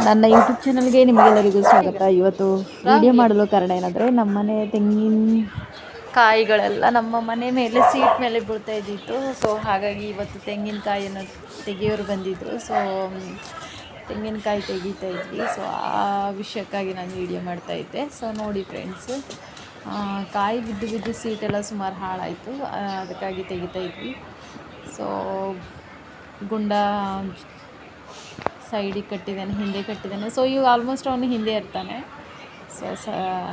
ನನ್ನ ಯೂಟ್ಯೂಬ್ ಚಾನಲ್ಗೆ ನಿಮಗೆಲ್ಲರಿಗೂ ಸ್ವಾಗತ. ಇವತ್ತು ವಿಡಿಯೋ ಮಾಡಲು ಕಾರಣ ಏನಂದರೆ, ನಮ್ಮನೆ ತೆಂಗಿನ ಕಾಯಿಗಳೆಲ್ಲ ನಮ್ಮ ಮನೆ ಮೇಲೆ ಸೀಟ್ ಮೇಲೆ ಬೀಳ್ತಾ ಇದ್ದಿತ್ತು. ಸೊ ಹಾಗಾಗಿ ಇವತ್ತು ತೆಂಗಿನಕಾಯಿಯನ್ನು ತೆಗೆಯೋರು ಬಂದಿದ್ದರು. ಸೊ ತೆಂಗಿನಕಾಯಿ ತೆಗಿತಾ ಇದ್ವಿ. ಸೊ ಆ ವಿಷಯಕ್ಕಾಗಿ ನಾನು ವಿಡಿಯೋ ಮಾಡ್ತಾಯಿದ್ದೆ. ಸೊ ನೋಡಿ ಫ್ರೆಂಡ್ಸ್, ಕಾಯಿ ಬಿದ್ದು ಬಿದ್ದು ಸೀಟೆಲ್ಲ ಸುಮಾರು ಹಾಳಾಯಿತು. ಅದಕ್ಕಾಗಿ ತೆಗಿತಾ ಇದ್ವಿ. ಸೊ ಗುಂಡ ಸೈಡಿಗೆ ಕಟ್ಟಿದ್ದಾನೆ, ಹಿಂದೆ ಕಟ್ಟಿದ್ದಾನೆ. ಸೊ ಇವಾಗ ಆಲ್ಮೋಸ್ಟ್ ಅವನು ಹಿಂದೆ ಇರ್ತಾನೆ. ಸೊ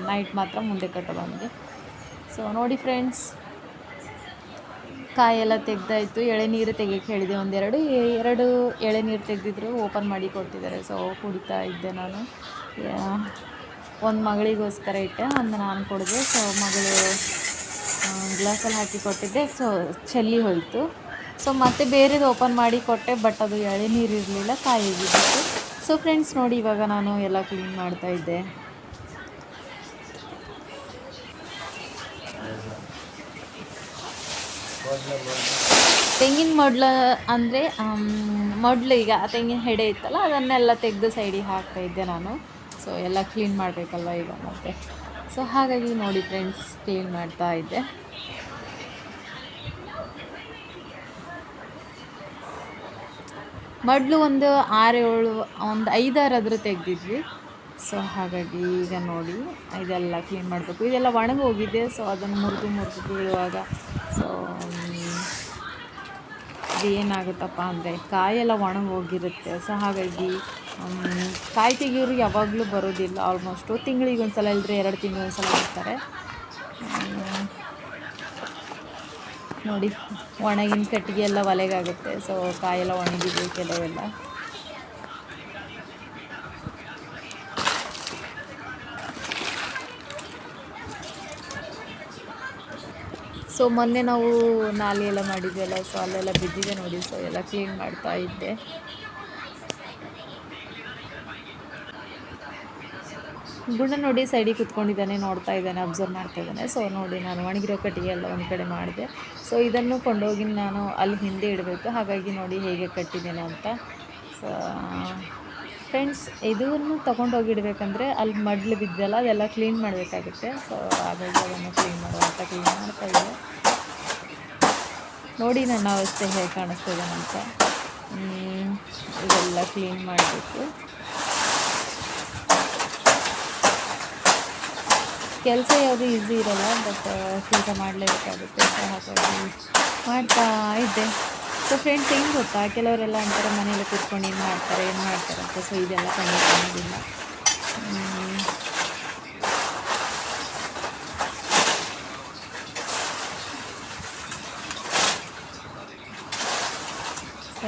ನೈಟ್ ಮಾತ್ರ ಮುಂದೆ ಕಟ್ಟೋದು ಅವನಿಗೆ. ಸೊ ನೋಡಿ ಫ್ರೆಂಡ್ಸ್, ಕಾಯೆಲ್ಲ ತೆಗ್ದಾಯಿತು. ಎಳೆನೀರು ತೆಗಿಯೋಕ್ಕೆ ಹೇಳಿದೆ. ಎರಡು ಎಳೆನೀರು ತೆಗೆದಿದ್ರು, ಓಪನ್ ಮಾಡಿ ಕೊಟ್ಟಿದ್ದಾರೆ. ಸೊ ಕುಡಿತಾ ಇದ್ದೆ ನಾನು. ಒಂದು ಮಗಳಿಗೋಸ್ಕರ ಇಟ್ಟೆ, ಒಂದು ನಾನು ಕುಡಿದೆ. ಸೊ ಮಗಳು ಗ್ಲಾಸಲ್ಲಿ ಹಾಕಿ ಕೊಟ್ಟಿದ್ದೆ. ಸೊ ಚೆಲ್ಲಿ ಹೋಯಿತು. ಸೊ ಮತ್ತೆ ಬೇರೆದು ಓಪನ್ ಮಾಡಿ ಕೊಟ್ಟೆ, ಬಟ್ ಅದು ಎಳೆನೀರು ಇರಲಿಲ್ಲ, ಕಾಯಿಗಿದ್ದಿತ್ತು. ಸೊ ಫ್ರೆಂಡ್ಸ್ ನೋಡಿ, ಇವಾಗ ನಾನು ಎಲ್ಲ ಕ್ಲೀನ್ ಮಾಡ್ತಾಯಿದ್ದೆ. ತೆಂಗಿನ ಮೊಡ್ಲು ಅಂದರೆ ಮೊಡ್ಲು, ಈಗ ತೆಂಗಿನ ಹೆಡೆ ಇತ್ತಲ್ಲ, ಅದನ್ನೆಲ್ಲ ತೆಗೆದು ಸೈಡಿಗೆ ಹಾಕ್ತಾಯಿದ್ದೆ ನಾನು. ಸೊ ಎಲ್ಲ ಕ್ಲೀನ್ ಮಾಡಬೇಕಲ್ವ ಈಗ ಮತ್ತೆ. ಸೊ ಹಾಗಾಗಿ ನೋಡಿ ಫ್ರೆಂಡ್ಸ್, ಕ್ಲೀನ್ ಮಾಡ್ತಾ ಇದ್ದೆ. ಮೊದಲು ಒಂದು 5-6 ಆದರೂ ತೆಗೆದಿದ್ವಿ. ಸೊ ಹಾಗಾಗಿ ಈಗ ನೋಡಿ ಇದೆಲ್ಲ ಕ್ಲೀನ್ ಮಾಡಬೇಕು. ಇದೆಲ್ಲ ಒಣಗಿ ಹೋಗಿದೆ. ಸೊ ಅದನ್ನು ಮುರಿದು ಬೀಳುವಾಗ ಸೊ ಇದೇನಾಗುತ್ತಪ್ಪ ಅಂದರೆ, ಕಾಯೆಲ್ಲ ಒಣಗಿ ಹೋಗಿರುತ್ತೆ. ಸೊ ಹಾಗಾಗಿ ಕಾಯಿ ತೆಗಿಯೋರು ಯಾವಾಗಲೂ ಬರೋದಿಲ್ಲ. ಆಲ್ಮೋಸ್ಟು ತಿಂಗಳಿಗೊಂದು ಸಲ ಇಲ್ಲದ್ರೆ 2 ತಿಂಗಳಿಗೊಂದು ಸಲ ಬರ್ತಾರೆ. ನೋಡಿ, ಒಣಗಿನ ಕಟ್ಟಿಗೆ ಎಲ್ಲ ಒಲೆಗಾಗುತ್ತೆ. ಸೊ ಕಾಯೆಲ್ಲ ಒಣಗಿದೆ ಕೆಲವೆಲ್ಲ. ಸೊ ಮೊನ್ನೆ ನಾವು ನಾಲೆ ಎಲ್ಲ ಮಾಡಿದ್ವಲ್ಲ, ಸೊ ಅಲ್ಲೆಲ್ಲ ಬಿದ್ದಿದೆ ನೋಡಿ. ಸೊ ಎಲ್ಲ ಕ್ಲೀನ್ ಮಾಡ್ತಾ ಇದ್ದೆ. ಗುಂಡ ನೋಡಿ ಸೈಡಿಗೆ ಕುತ್ಕೊಂಡಿದ್ದಾನೆ, ನೋಡ್ತಾ ಇದ್ದಾನೆ, ಅಬ್ಸರ್ವ್ ಮಾಡ್ತಾ ಇದ್ದಾನೆ. ಸೊ ನೋಡಿ, ನಾನು ಒಣಗಿರೋ ಕಟ್ಟಿಗೆ ಎಲ್ಲ ಒಂದು ಕಡೆ ಮಾಡಿದೆ. ಸೊ ಇದನ್ನು ಕೊಂಡೋಗಿ ನಾನು ಅಲ್ಲಿ ಹಿಂದೆ ಇಡಬೇಕು. ಹಾಗಾಗಿ ನೋಡಿ ಹೇಗೆ ಕಟ್ಟಿದ್ದೇನೆ ಅಂತ. ಸೊ ಫ್ರೆಂಡ್ಸ್, ಇದನ್ನು ತೊಗೊಂಡೋಗಿ ಇಡಬೇಕಂದ್ರೆ ಅಲ್ಲಿ ಮಡ್ಲು ಬಿದ್ದಲ್ಲ, ಅದೆಲ್ಲ ಕ್ಲೀನ್ ಮಾಡಬೇಕಾಗುತ್ತೆ. ಸೊ ಹಾಗಾಗಿ ಅದನ್ನು ಕ್ಲೀನ್ ಮಾಡ್ತಾ ಇದೆ. ನೋಡಿ ನನ್ನ ಅವಸ್ಥೆ ಹೇಗೆ ಕಾಣಿಸ್ತದೆ ಅಂತ. ಇದೆಲ್ಲ ಕ್ಲೀನ್ ಮಾಡಬೇಕು. ಕೆಲಸ ಯಾವುದು ಈಸಿ ಇರೋಲ್ಲ, ಬಟ್ ಕೆಲಸ ಮಾಡಲೇಬೇಕಾಗುತ್ತೆ. ಸೊ ಹಾಗಾಗಿ ಮಾಡ್ತಾ ಇದ್ದೆ. ಸೊ ಫ್ರೆಂಡ್ಸ್, ಏನು ಗೊತ್ತಾ, ಕೆಲವರೆಲ್ಲ ಅಂತಾರೆ ಮನೇಲಿ ಕೂತ್ಕೊಂಡು ಏನು ಮಾಡ್ತಾರೆ ಅಂತ. ಸೊ ಇದೆಲ್ಲ ಖಂಡಿತ.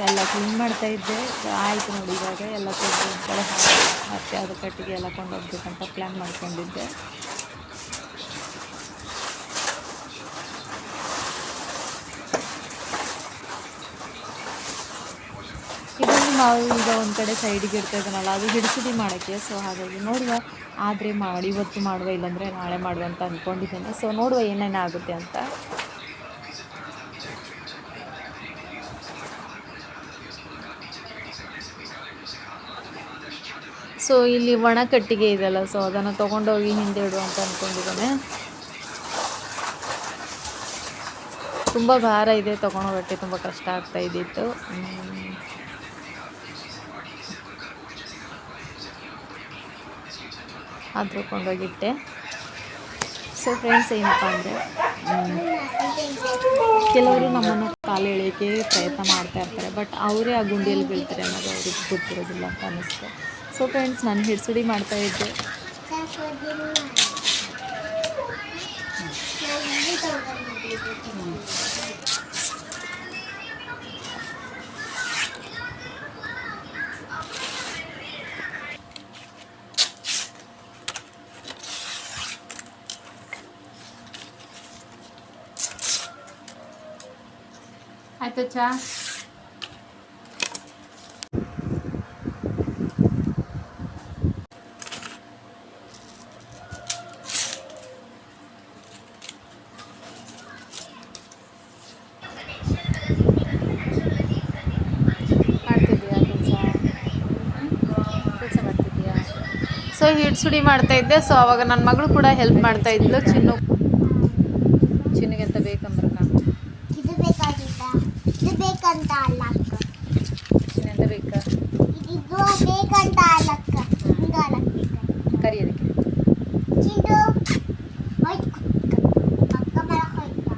ಎಲ್ಲ ಕ್ಲೀನ್ ಮಾಡ್ತಾ ಇದ್ದೆ. ಆಯಿತು ನೋಡಿ, ಇವಾಗ ಎಲ್ಲ ತೆಗೆದು ಮತ್ತೆ ಅದು ಕಟ್ಟಿಗೆ ಎಲ್ಲ ಕೊಂಡೋಗ್ಬೇಕಂತ ಪ್ಲ್ಯಾನ್ ಮಾಡ್ಕೊಂಡಿದ್ದೆ. ಇದನ್ನು ನಾವು ಈಗ ಒಂದು ಕಡೆ ಸೈಡಿಗೆ ಇಡ್ತಾ ಇದ್ದಾನಲ್ಲ, ಅದು ಹಿಡಿಸಿಡಿ ಮಾಡೋಕ್ಕೆ. ಸೊ ಹಾಗಾಗಿ ನೋಡುವ, ಆದರೆ ಇವತ್ತು ಮಾಡುವ, ಇಲ್ಲಾಂದರೆ ನಾಳೆ ಮಾಡುವ ಅಂತ ಅಂದ್ಕೊಂಡಿದ್ದೇನೆ. ಸೊ ನೋಡುವ ಏನೇನಾಗುತ್ತೆ ಅಂತ. ಸೊ ಇಲ್ಲಿ ಒಣ ಕಟ್ಟಿಗೆ ಇದೆಯಲ್ಲ, ಸೊ ಅದನ್ನು ತೊಗೊಂಡೋಗಿ ಹಿಂದೆ ಇಡುವ ಅಂತ ಅಂದ್ಕೊಂಡಿದ್ದೇನೆ. ತುಂಬ ಭಾರ ಇದೆ, ತೊಗೊಂಡೋಗಕ್ಕೆ ತುಂಬ ಕಷ್ಟ ಆಗ್ತಾ ಇದ್ದಿತ್ತು. ಆದರೂ ಕೊಂಡೋಗಿಟ್ಟೆ. ಸೊ ಫ್ರೆಂಡ್ಸ್, ಏನಪ್ಪ ಅಂದರೆ, ಕೆಲವರು ನಮ್ಮನ್ನು ಕಾಲು ಎಳೆಯೋಕ್ಕೆ ಪ್ರಯತ್ನ ಮಾಡ್ತಾ ಇರ್ತಾರೆ, ಬಟ್ ಅವರೇ ಆ ಗುಂಡಿಯಲ್ಲಿ ಬೀಳ್ತಾರೆ ಅನ್ನೋದು ಅವ್ರಿಗೆ ಗೊತ್ತಿರೋದಿಲ್ಲ ಅಂತ ಅನ್ನಿಸ್ತು. ಸೊ ಫ್ರೆಂಡ್ಸ್, ನಾನು ಹಿಡ್ಸುಡಿ ಮಾಡ್ತಾಯಿದ್ದೆ. ಆಯ್ತು ಚಾ. ಮಾಡ್ತಿದ್ದೀಯಾ ಕೆಲಸ ಮಾಡ್ತೀನಿ. ಸೊ ಹಿಡ್ಸುಡಿ ಮಾಡ್ತಾ ಇದ್ದೆ. ಸೊ ಅವಾಗ ನನ್ನ ಮಗಳು ಕೂಡ ಹೆಲ್ಪ್ ಮಾಡ್ತಾ ಇದ್ಲು. ಚಿನ್ನುಗೆ ಅಂತ ಬೇಕಂದ್ರೆ ನಾನು ಇದು ಬೇಕಾಗಿತ್ತ, ಇದು ಬೇಕಂತ ಅಲ್ಲ ಅಕ್ಕ, ಚಿನ್ನ ಅಂತ ಬೇಕಾ, ಇದು ಬೇಕಂತ ಅಲ್ಲ ಅಕ್ಕ, ಹಿಂಗ ಅಲ್ಲ ಕರಿ ಅದಕ್ಕೆ ಚಿಂಟು ಹೋಯ್ತು ಅಕ್ಕ ಬರಕ್ ಹೋಯ್ತು.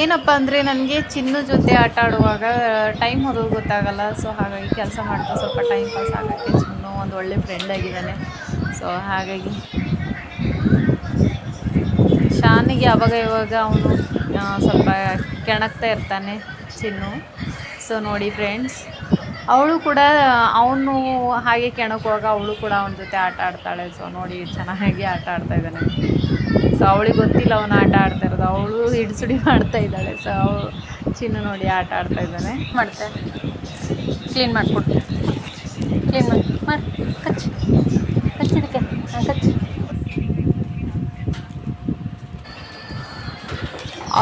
ಏನಪ್ಪ ಅಂದರೆ ನನಗೆ ಚಿನ್ನು ಜೊತೆ ಆಟ ಆಡುವಾಗ ಟೈಮ್ ಹೋಗೋದು ಗೊತ್ತಾಗಲ್ಲ. ಸೊ ಹಾಗಾಗಿ ಕೆಲಸ ಮಾಡ್ತಾ ಸ್ವಲ್ಪ ಟೈಮ್ ಪಾಸ್ ಆಗೋಕ್ಕೆ ಚಿನ್ನು ಒಂದು ಒಳ್ಳೆ ಫ್ರೆಂಡ್ ಆಗಿದ್ದಾನೆ. ಸೊ ಹಾಗಾಗಿ ಶಾನಿಗೆ ಅವಾಗ ಇವಾಗ ಅವನು ಸ್ವಲ್ಪ ಕೆಣಕ್ತಾ ಇರ್ತಾನೆ ಚಿನ್ನು. ಸೊ ನೋಡಿ ಫ್ರೆಂಡ್ಸ್, ಅವಳು ಕೂಡ ಅವನು ಹಾಗೆ ಕೆಣಕುವಾಗ ಅವಳು ಕೂಡ ಅವನ ಜೊತೆ ಆಟ ಆಡ್ತಾಳೆ. ಸೊ ನೋಡಿ ಚೆನ್ನಾಗಿ ಆಟ ಆಡ್ತಾ ಇದ್ದಾನೆ. ಸೊ ಅವಳಿಗೆ ಗೊತ್ತಿಲ್ಲ ಅವನು ಆಟ ಆಡ್ತಾ ಇರೋದು, ಅವಳು ಹಿಡ್ಸುಡಿ ಮಾಡ್ತಾ ಇದ್ದಾಳೆ. ಸೊ ಅವಳು ಚಿನ್ನು ನೋಡಿ ಆಟ ಆಡ್ತಾ ಇದ್ದಾನೆ. ಮಾಡ್ತೆ ಕ್ಲೀನ್ ಮಾಡಿಕೊಟ್ಟು, ಕ್ಲೀನ್ ಮಾಡಿ ಕಚ್ಚಿದಕ್ಕೆ ಕಚ್ಚಿ.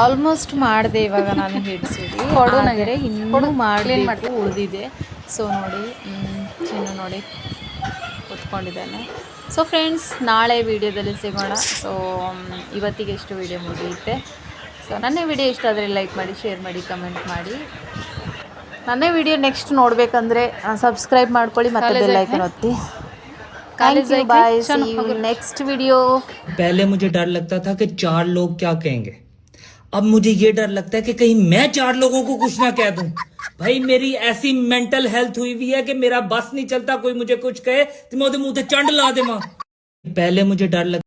ಆಲ್ಮೋಸ್ಟ್ ಮಾಡಿದೆ ಇವಾಗ ನಾನು ಹಿಡ್ಸಿಡಿ, ಆದರೆ ಇನ್ನೂ ಮಾಡಬೇಕು ಉಳಿದಿದೆ. ಸೊ ನೋಡಿ ಚಿನ್ನು ನೋಡಿ ಕೂತ್ಕೊಂಡಿದ್ದಾನೆ. ಸೊ ಫ್ರೆಂಡ್ಸ್, ನಾಳೆ ವೀಡಿಯೋದಲ್ಲಿ ಸಿಗೋಣ. ಸೊ ಇವತ್ತಿಗೆ ಎಷ್ಟು ವೀಡಿಯೋ ಮುಗಿಯುತ್ತೆ. ಸೊ ನನ್ನ ವಿಡಿಯೋ ಇಷ್ಟ ಆದರೆ ಲೈಕ್ ಮಾಡಿ, ಶೇರ್ ಮಾಡಿ, ಕಮೆಂಟ್ ಮಾಡಿ. ನನ್ನ ವಿಡಿಯೋ ನೆಕ್ಸ್ಟ್ ನೋಡಬೇಕಂದ್ರೆ ಸಬ್ಸ್ಕ್ರೈಬ್ ಮಾಡ್ಕೊಳ್ಳಿ ಮತ್ತು ಬೆಲ್ ಐಕನ್ ಒತ್ತಿ. Thank you, bye, see you next video. पहले मुझे डर लगता था कि 4 लोग क्या कहेंगे, अब मुझे ये डर लगता है कि कहीं मैं 4 लोगों को कुछ ना कह दूं। भाई मेरी ऐसी मेंटल हेल्थ हुई हुई है कि मेरा बस नहीं चलता, कोई मुझे कुछ कहे तो मैं मुंह ते चंड ला देवां। पहले मुझे डर लग